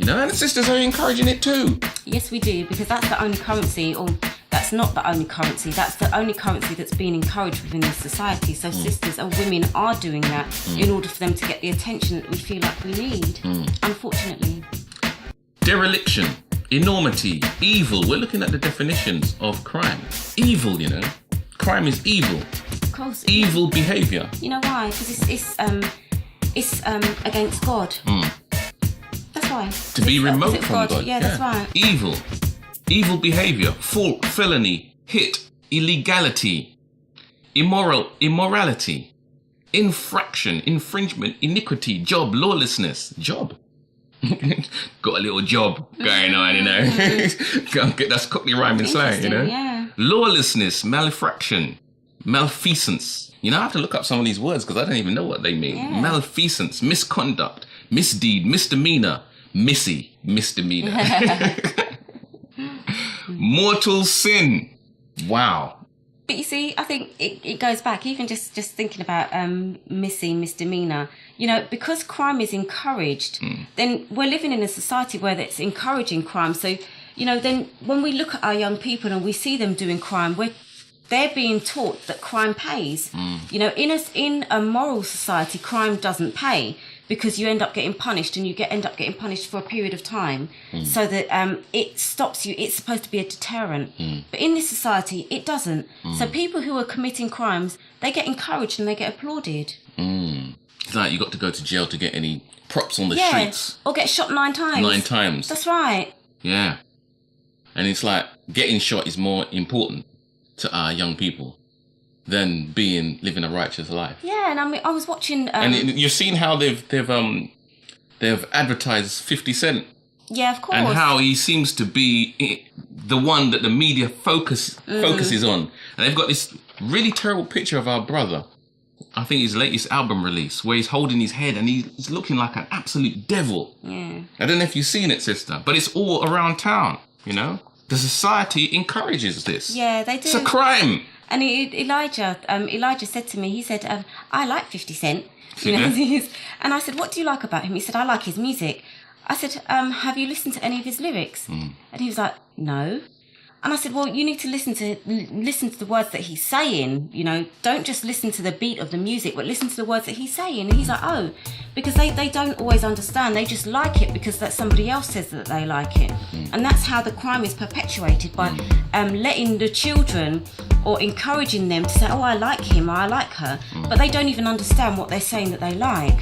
You know, and the sisters are encouraging it too. Yes, we do, because that's the only currency, or that's not the only currency, that's the only currency that's being encouraged within this society. So sisters and women are doing that in order for them to get the attention that we feel like we need, unfortunately. Dereliction, enormity, evil. We're looking at the definitions of crime. Evil, you know. Crime is evil. Of course. Evil behaviour. You know why? Because it's against God. That's why. To be remote from God. Yeah, that's right. Evil behaviour, fault, felony, hit, illegality, immorality, infraction, infringement, iniquity, job, lawlessness. Job. Got a little job going on, you know. That's Cockney rhyming slang, you know. Yeah. Lawlessness, malefraction, malfeasance. You know, I have to look up some of these words because I don't even know what they mean. Yeah. Malfeasance, misconduct, misdeed, misdemeanor, misdemeanor. Mortal sin. Wow. But you see, I think it goes back, even just thinking about misdemeanor, you know, because crime is encouraged, then we're living in a society where it's encouraging crime. So, you know, then when we look at our young people and we see them doing crime, they're being taught that crime pays. You know, in a moral society, crime doesn't pay, because you end up getting punished, and you end up getting punished for a period of time, so that it stops you. It's supposed to be a deterrent. But in this society, it doesn't. So people who are committing crimes, they get encouraged and they get applauded. It's like you got to go to jail to get any props on the streets. Or get shot 9 times. 9 times. That's right. Yeah. And it's like getting shot is more important to our young people than living a righteous life. Yeah, and I mean, I was watching. And you've seen how they've advertised 50 Cent. Yeah, of course. And how he seems to be the one that the media focuses on. And they've got this really terrible picture of our brother. I think his latest album release, where he's holding his head and he's looking like an absolute devil. Yeah. I don't know if you've seen it, sister, but it's all around town. You know, the society encourages this. Yeah, they do. It's a crime. And Elijah said to me, he said, I like 50 Cent. You know, and I said, what do you like about him? He said, I like his music. I said, have you listened to any of his lyrics? And he was like, no. And I said, well, you need to listen to the words that he's saying. You know, don't just listen to the beat of the music, but listen to the words that he's saying. And he's like, oh, because they don't always understand. They just like it because that somebody else says that they like it. And that's how the crime is perpetuated, by letting the children, or encouraging them to say, oh, I like him, or I like her. But they don't even understand what they're saying that they like.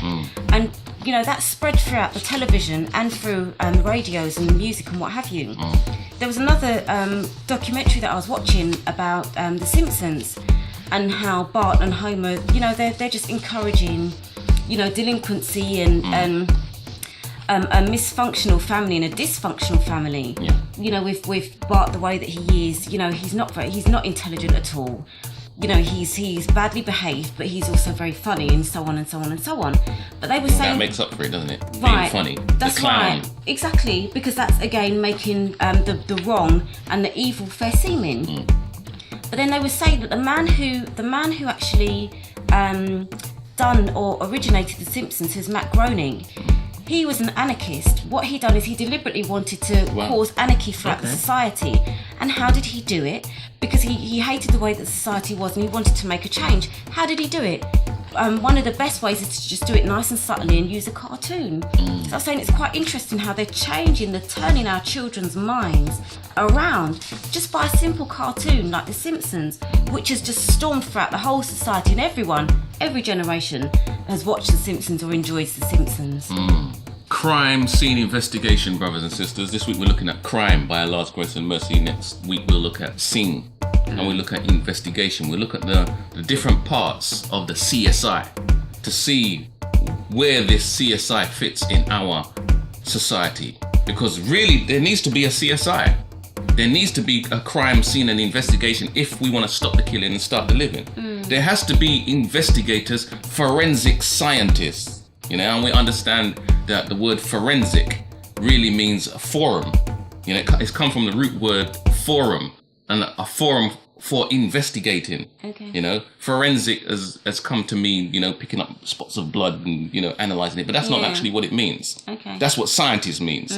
And, you know, that's spread throughout the television and through the radios and the music and what have you. There was another documentary that I was watching about The Simpsons, and how Bart and Homer, you know, they're just encouraging, you know, delinquency and a misfunctional family and a dysfunctional family. Yeah. You know, with Bart the way that he is, you know, he's not intelligent at all. You know, he's badly behaved, but he's also very funny, and so on and so on and so on. But they were saying that makes up for it, doesn't it? Right, being funny. That's the clown. right, exactly, because that's again making the wrong and the evil fair seeming. But then they were saying that the man who actually done or originated The Simpsons, who's Matt Groening, he was an anarchist. What he done is he deliberately wanted to cause anarchy throughout the society. And how did he do it? Because he hated the way that society was, and he wanted to make a change. How did he do it? One of the best ways is to just do it nice and subtly and use a cartoon. So I'm saying it's quite interesting how they're turning our children's minds around just by a simple cartoon like The Simpsons, which has just stormed throughout the whole society, and every generation has watched The Simpsons or enjoys The Simpsons. Crime scene investigation, brothers and sisters. This week we're looking at crime by Allah's grace and mercy. Next week we'll look at scene, and we look at investigation. We look at the different parts of the CSI to see where this CSI fits in our society. Because really, there needs to be a CSI. There needs to be a crime scene and investigation if we want to stop the killing and start the living. There has to be investigators, forensic scientists. You know, and we understand that the word forensic really means a forum. You know, it's come from the root word forum, and a forum for investigating. Okay. You know, forensic has come to mean, you know, picking up spots of blood and, you know, analysing it. But that's not actually what it means. Okay. That's what scientist means.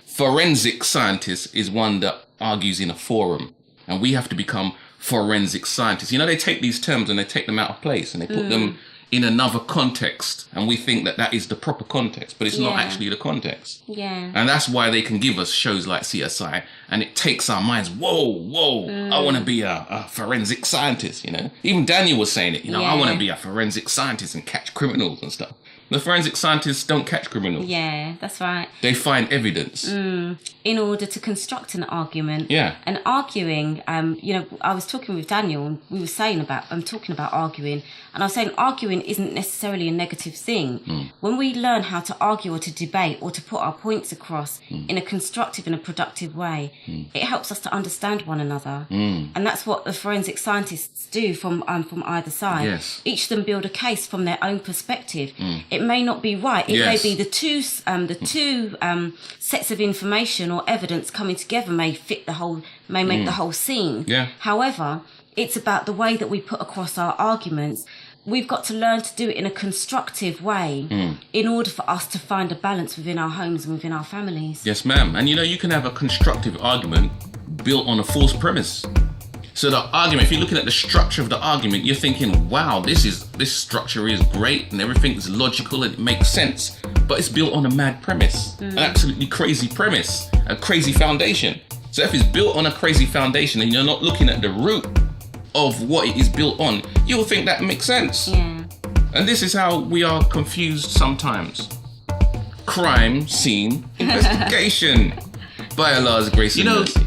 Forensic scientist is one that argues in a forum. And we have to become forensic scientists. You know, they take these terms and they take them out of place and they put them in another context, and we think that that is the proper context, but it's not actually the context. Yeah. And that's why they can give us shows like CSI, and it takes our minds, whoa, I want to be a forensic scientist, you know. Even Daniel was saying it, you know, I want to be a forensic scientist and catch criminals and stuff. The forensic scientists don't catch criminals. Yeah, that's right. They find evidence. In order to construct an argument. Yeah. And arguing, you know, I was talking with Daniel and we were saying about, I'm talking about arguing, and I was saying arguing isn't necessarily a negative thing. When we learn how to argue or to debate or to put our points across in a constructive and a productive way, it helps us to understand one another. And that's what the forensic scientists do from either side. Yes. Each of them build a case from their own perspective. It may not be right. It may be the two sets of information or evidence coming together may fit the whole, may make the whole scene. Yeah. However, it's about the way that we put across our arguments. We've got to learn to do it in a constructive way in order for us to find a balance within our homes and within our families. Yes, ma'am. And you know, you can have a constructive argument built on a false premise. So the argument, if you're looking at the structure of the argument, you're thinking, wow, this structure is great and everything is logical and it makes sense. But it's built on a mad premise, an absolutely crazy premise, a crazy foundation. So if it's built on a crazy foundation and you're not looking at the root of what it is built on, you'll think that makes sense. Yeah. And this is how we are confused sometimes. Crime scene investigation by Allah's grace and mercy.